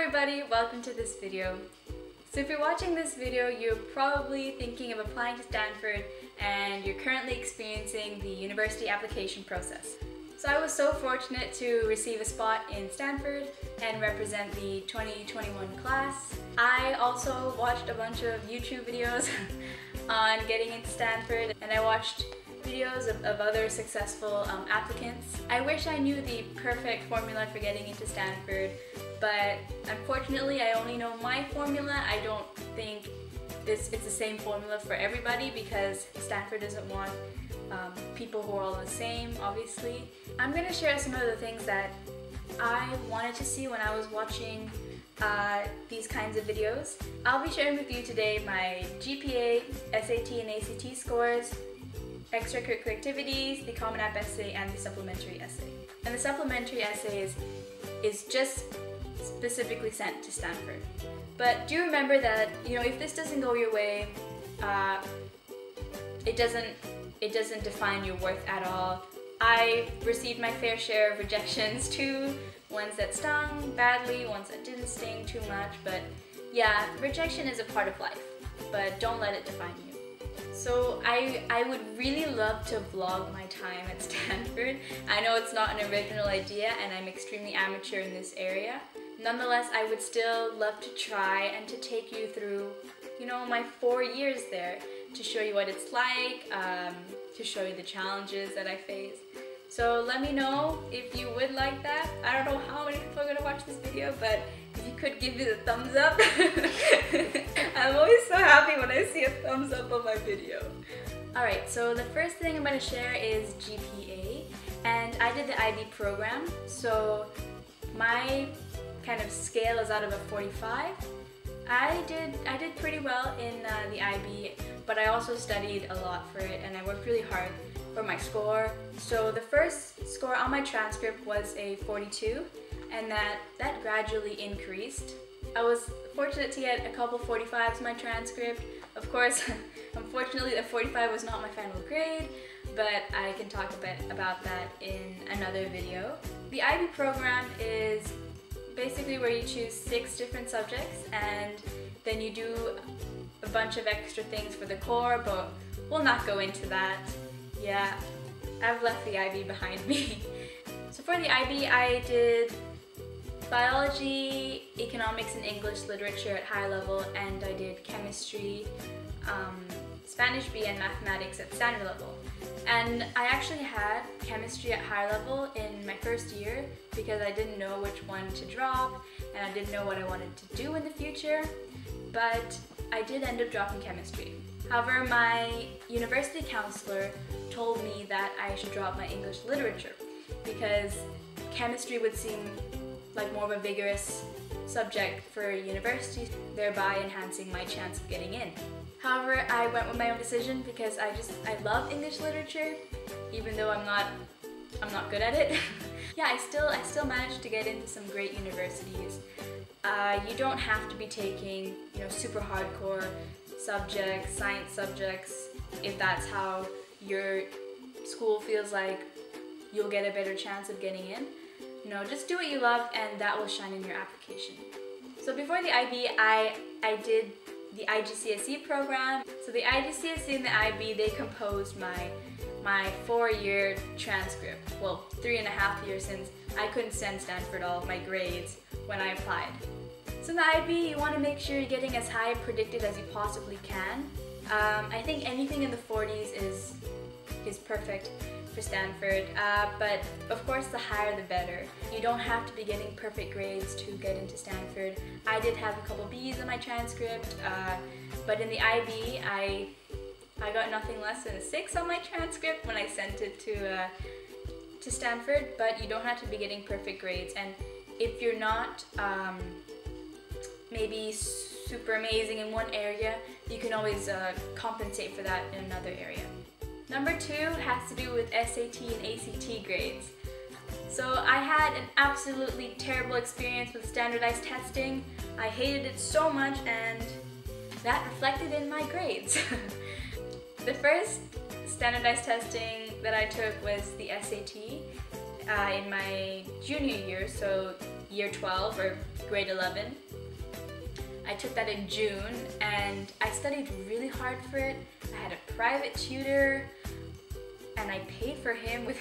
everybody, welcome to this video. So if you're watching this video, you're probably thinking of applying to Stanford and you're currently experiencing the university application process. So I was so fortunate to receive a spot in Stanford and represent the 2021 class. I also watched a bunch of YouTube videos on getting into Stanford, and I watched videos of other successful applicants. I wish I knew the perfect formula for getting into Stanford, but unfortunately I only know my formula. I don't think it's the same formula for everybody because Stanford doesn't want people who are all the same, obviously. I'm going to share some of the things that I wanted to see when I was watching these kinds of videos. I'll be sharing with you today my GPA, SAT and ACT scores, extracurricular activities, the Common App essay, and the supplementary essay. And the supplementary essay is just specifically sent to Stanford. But do remember that, if this doesn't go your way, it doesn't define your worth at all. I received my fair share of rejections too, ones that stung badly, ones that didn't sting too much, but yeah, rejection is a part of life, but don't let it define you. So I would really love to vlog my time at Stanford. I know it's not an original idea and I'm extremely amateur in this area. Nonetheless, I would still love to try and to take you through, my 4 years there, to show you what it's like, to show you the challenges that I face. So let me know if you would like that. I don't know how many people are going to watch this video, but if you could give me the thumbs up. I'm always so happy when I see a thumbs up on my video. Alright, so the first thing I'm going to share is GPA, and I did the IB program, so my kind of scale is out of a 45. I did pretty well in the IB, but I also studied a lot for it and I worked really hard for my score. So the first score on my transcript was a 42, and that gradually increased. I was fortunate to get a couple 45s in my transcript. Of course, unfortunately the 45 was not my final grade, but I can talk a bit about that in another video. The IB program is basically where you choose 6 different subjects and then you do a bunch of extra things for the core, but we'll not go into that. Yeah, I've left the IB behind me. So for the IB, I did biology, economics and English literature at high level, and I did chemistry, Spanish B and mathematics at standard level. And I actually had chemistry at high level in my first year because I didn't know which one to drop and I didn't know what I wanted to do in the future, but I did end up dropping chemistry. However, my university counselor told me that I should drop my English literature because chemistry would seem like more of a vigorous subject for university, thereby enhancing my chance of getting in. However, I went with my own decision because I love English literature, even though I'm not good at it. Yeah, I still managed to get into some great universities. You don't have to be taking, super hardcore subjects, science subjects, if that's how your school feels like you'll get a better chance of getting in. Just do what you love and that will shine in your application. So before the IB, I did the IGCSE program. So the IGCSE and the IB, they composed my 4-year transcript. Well, 3.5 years, since I couldn't send Stanford all of my grades when I applied. So in the IB, you want to make sure you're getting as high predicted as you possibly can. I think anything in the 40s is perfect for Stanford, but of course the higher the better. You don't have to be getting perfect grades to get into Stanford. I did have a couple B's in my transcript, but in the IB I got nothing less than a 6 on my transcript when I sent it to Stanford, but you don't have to be getting perfect grades, and if you're not maybe super amazing in one area, you can always compensate for that in another area. Number 2 has to do with SAT and ACT grades. So I had an absolutely terrible experience with standardized testing. I hated it so much and that reflected in my grades. The first standardized testing that I took was the SAT in my junior year, so year 12 or grade 11. I took that in June and I studied really hard for it. I had a private tutor and I paid for him with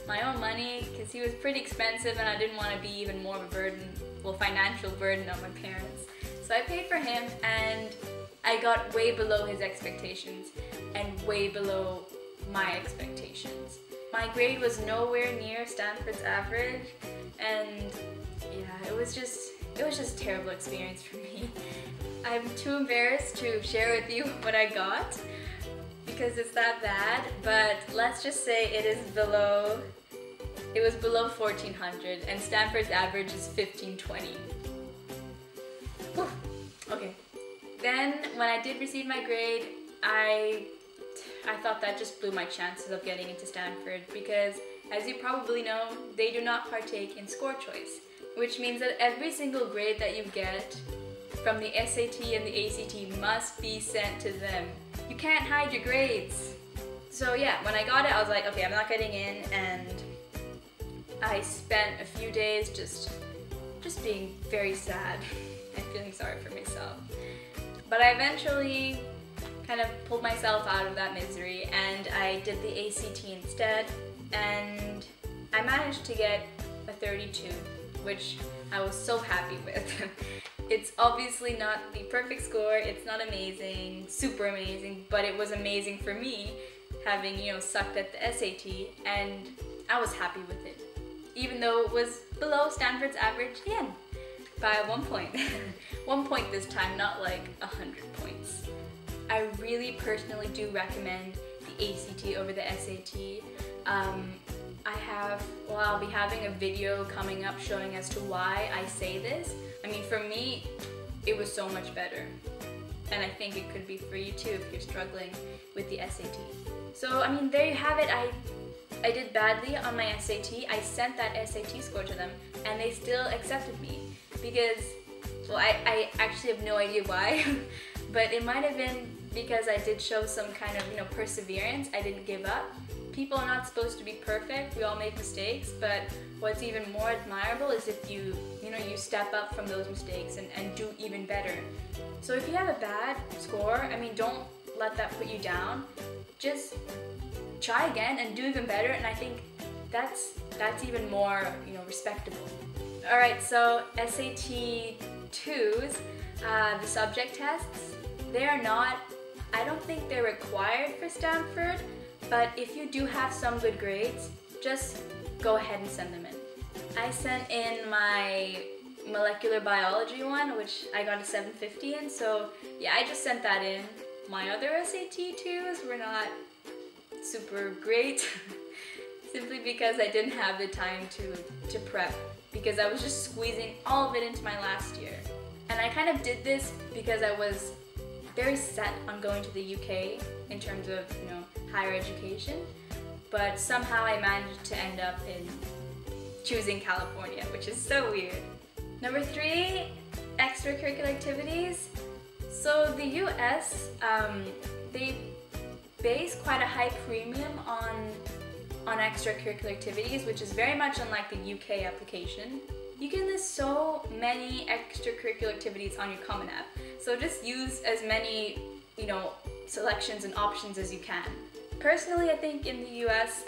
my own money because he was pretty expensive and I didn't want to be even more of a burden, well, financial burden on my parents. So I paid for him and I got way below his expectations and way below my expectations. My grade was nowhere near Stanford's average, and yeah, it was just a terrible experience for me. I'm too embarrassed to share with you what I got because it's that bad, but let's just say it was below 1400 and Stanford's average is 1520. Whew. Okay. Then when I did receive my grade, I thought that just blew my chances of getting into Stanford because, as you probably know, they do not partake in score choice, which means that every single grade that you get from the SAT and the ACT must be sent to them. You can't hide your grades. So yeah, when I got it, I was like, okay, I'm not getting in, and I spent a few days just being very sad and feeling sorry for myself. But I eventually kind of pulled myself out of that misery and I did the ACT instead, and I managed to get a 32, which I was so happy with. It's obviously not the perfect score, it's not amazing, super amazing, but it was amazing for me having, sucked at the SAT, and I was happy with it. Even though it was below Stanford's average again, by 1 point. 1 point this time, not like 100 points. I really personally do recommend the ACT over the SAT. I'll be having a video coming up showing as to why I say this. I mean, for me, it was so much better. And I think it could be for you too if you're struggling with the SAT. So, I mean, there you have it. I did badly on my SAT. I sent that SAT score to them and they still accepted me because, well, I actually have no idea why, but it might have been because I did show some kind of, perseverance. I didn't give up. People are not supposed to be perfect. We all make mistakes, but what's even more admirable is if you step up from those mistakes and do even better. So if you have a bad score, I mean, don't let that put you down. Just try again and do even better, and I think that's even more, respectable. All right, so SAT 2s, the subject tests, I don't think they're required for Stanford, but if you do have some good grades, just go ahead and send them in. I sent in my molecular biology one, which I got a 750 in, so yeah, I just sent that in. My other SAT 2s were not super great, simply because I didn't have the time to prep, because I was just squeezing all of it into my last year. And I kind of did this because I was very set on going to the UK in terms of, higher education, but somehow I managed to end up in choosing California, which is so weird. Number 3, extracurricular activities. So the US, they base quite a high premium on extracurricular activities, which is very much unlike the UK application. You can list so many extracurricular activities on your Common App, so just use as many, selections and options as you can. Personally, I think in the US,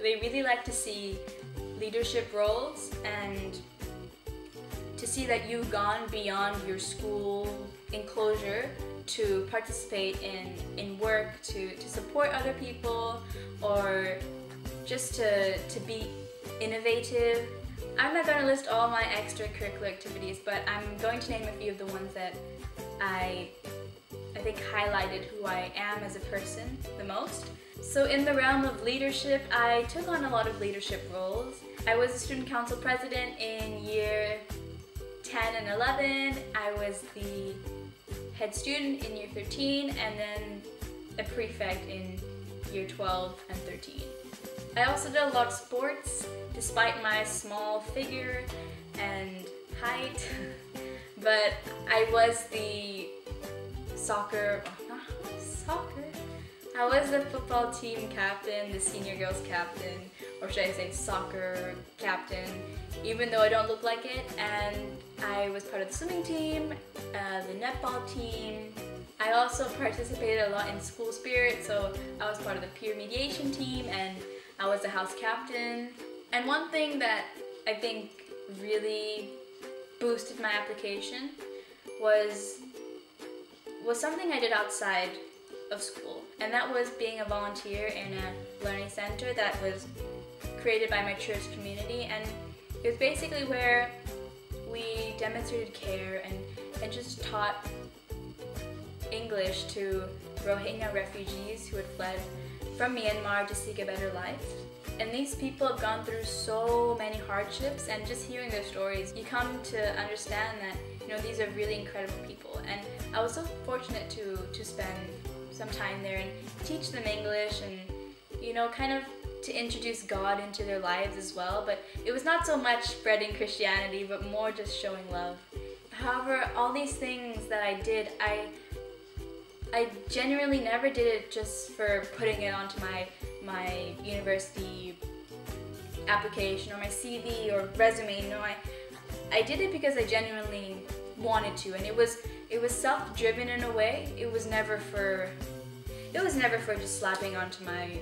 they really like to see leadership roles and to see that you've gone beyond your school enclosure to participate in work, to support other people, or just to be innovative. I'm not going to list all my extracurricular activities, but I'm going to name a few of the ones that I think highlighted who I am as a person the most. So in the realm of leadership, I took on a lot of leadership roles. I was a student council president in year 10 and 11. I was the head student in year 13, and then a prefect in year 12 and 13. I also did a lot of sports, despite my small figure and height, but I was the I was the football team captain, the senior girls captain, or should I say soccer captain, even though I don't look like it. And I was part of the swimming team, the netball team. I also participated a lot in school spirit, so I was part of the peer mediation team and I was the house captain. And one thing that I think really boosted my application was something I did outside of school, and that was being a volunteer in a learning center that was created by my church community. And it was basically where we demonstrated care and just taught English to Rohingya refugees who had fled from Myanmar to seek a better life. And these people have gone through so many hardships, and just hearing their stories, you come to understand that, you know, these are really incredible people. And I was so fortunate to spend some time there and teach them English and, you know, kind of to introduce God into their lives as well. But it was not so much spreading Christianity, but more just showing love. However, all these things that I did, I genuinely never did it just for putting it onto my university application or my CV or resume. No, I did it because I genuinely wanted to, and it was self-driven in a way. It was never for just slapping onto my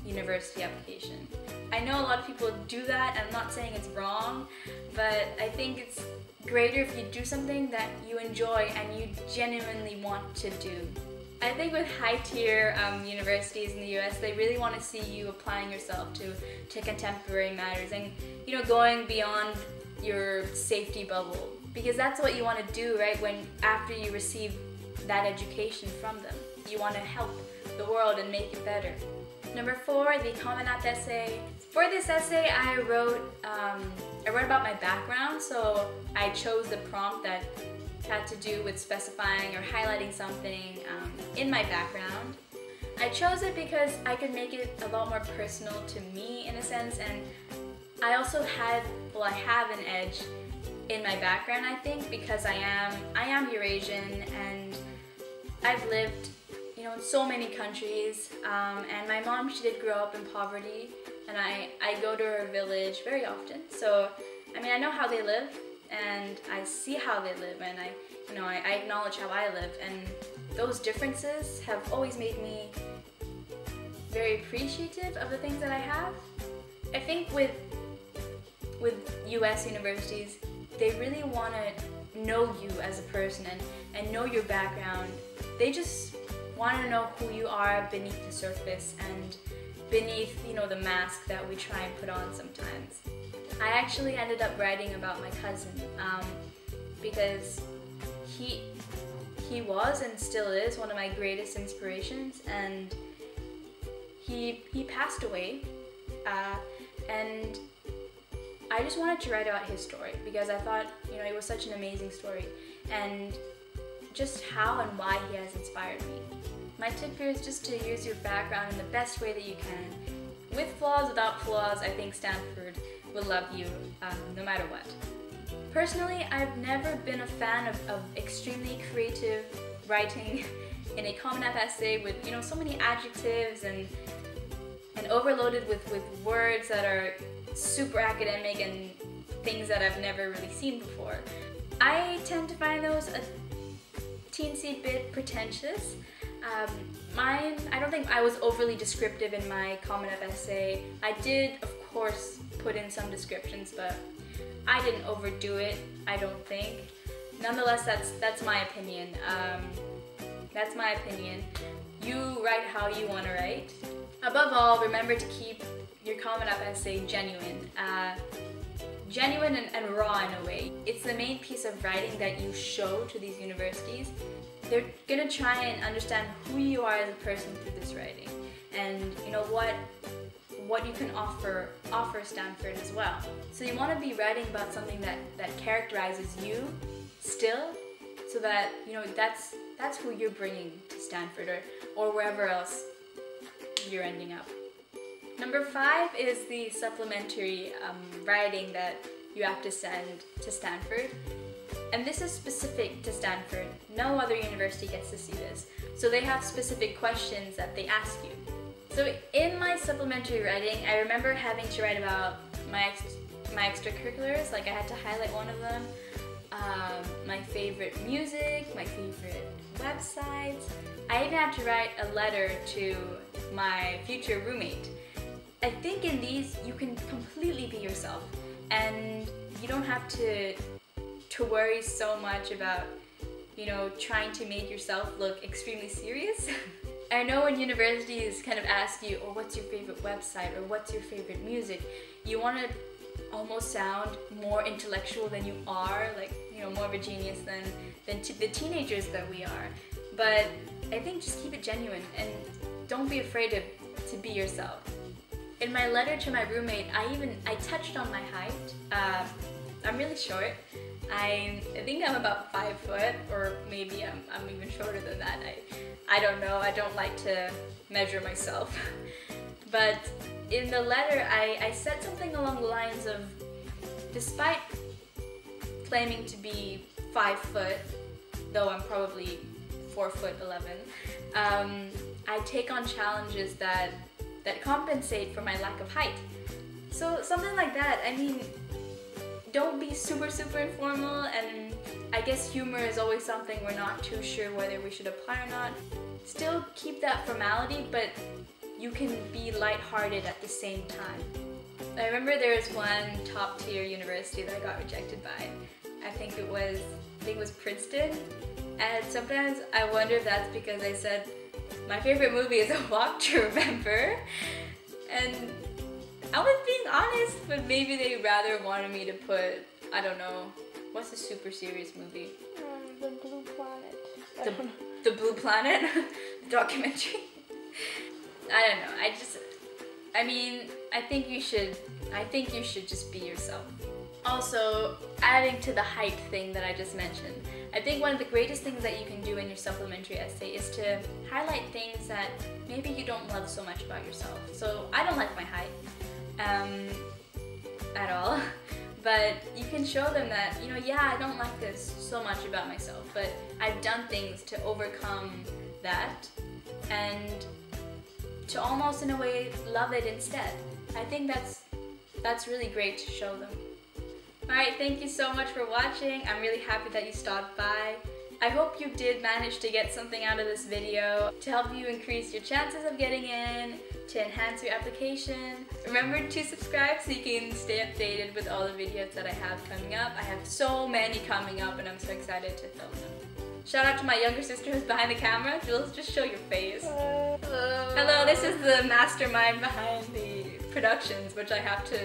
university application. I know a lot of people do that, and I'm not saying it's wrong, but I think it's greater if you do something that you enjoy and you genuinely want to do. I think with high-tier universities in the US, they really want to see you applying yourself to contemporary matters and, you know, going beyond your safety bubble, because that's what you want to do, right? After you receive that education from them, you want to help the world and make it better. Number 4, the Common App essay. For this essay, I wrote about my background, so I chose the prompt that had to do with specifying or highlighting something in my background. I chose it because I could make it a lot more personal to me in a sense, and I also have an edge in my background, I think, because I am Eurasian, and I've lived, you know, in so many countries, and my mom, she did grow up in poverty, and I go to her village very often, so I mean, I know how they live, and I see how they live, and I acknowledge how I live, and those differences have always made me very appreciative of the things that I have. I think with US universities, they really want to know you as a person and know your background. They just want to know who you are beneath the surface and beneath, you know, the mask that we try and put on sometimes. I actually ended up writing about my cousin because he was and still is one of my greatest inspirations, and he passed away, and I just wanted to write about his story because I thought, you know, it was such an amazing story, and just how and why he has inspired me. My tip here is just to use your background in the best way that you can. With flaws, without flaws, I think Stanford will love you no matter what. Personally, I've never been a fan of extremely creative writing in a Common App essay with, you know, so many adjectives and overloaded with words that are super academic and things that I've never really seen before. I tend to find those a teensy bit pretentious. I don't think I was overly descriptive in my Common App essay. I did, of course, put in some descriptions, but I didn't overdo it, I don't think. Nonetheless, that's my opinion. That's my opinion. You write how you want to write. Above all, remember to keep your Common App essay genuine. Genuine and raw in a way. It's the main piece of writing that you show to these universities. They're gonna try and understand who you are as a person through this writing, and you know what you can offer Stanford as well. So you want to be writing about something that characterizes you still, so that, you know, that's who you're bringing to Stanford or wherever else you're ending up. Number 5 is the supplementary writing that you have to send to Stanford. And this is specific to Stanford. No other university gets to see this. So they have specific questions that they ask you. So in my supplementary writing, I remember having to write about my extracurriculars, like I had to highlight one of them, my favorite music, my favorite websites. I even had to write a letter to my future roommate. I think in these you can completely be yourself and you don't have to worry so much about, you know, trying to make yourself look extremely serious. I know when universities kind of ask you, oh, what's your favorite website or what's your favorite music, you want to almost sound more intellectual than you are, like, you know, more of a genius than the teenagers that we are. But I think just keep it genuine and don't be afraid to be yourself. In my letter to my roommate, I touched on my height. I'm really short. I think I'm about 5 foot, or maybe I'm even shorter than that. I don't know. I don't like to measure myself. But in the letter, I said something along the lines of, despite claiming to be 5 foot, though I'm probably 4'11", I take on challenges that compensate for my lack of height. So something like that. I mean, don't be super informal, and I guess humor is always something we're not too sure whether we should apply or not. Still keep that formality, but you can be lighthearted at the same time. I remember there was one top tier university that I got rejected by. I think it was Princeton, and sometimes I wonder if that's because I said my favorite movie is A Walk to Remember, and I was being honest, but maybe they rather wanted me to put, I don't know, what's a super serious movie? The Blue Planet. The Blue Planet? Documentary? I don't know, I think you should just be yourself. Also, adding to the height thing that I just mentioned, I think one of the greatest things that you can do in your supplementary essay is to highlight things that maybe you don't love so much about yourself. So I don't like my height at all, but you can show them that, you know, yeah, I don't like this so much about myself, but I've done things to overcome that and to almost in a way love it instead. I think that's really great to show them. Alright, thank you so much for watching. I'm really happy that you stopped by. I hope you did manage to get something out of this video to help you increase your chances of getting in, to enhance your application. Remember to subscribe so you can stay updated with all the videos that I have coming up. I have so many coming up and I'm so excited to film them. Shout out to my younger sister who's behind the camera. Jules, just show your face. Hello, this is the mastermind behind the productions, which I have to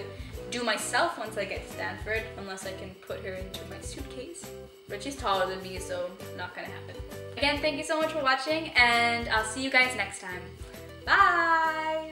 do myself once I get to Stanford, unless I can put her into my suitcase. But she's taller than me, so not gonna happen. Again, thank you so much for watching, and I'll see you guys next time. Bye!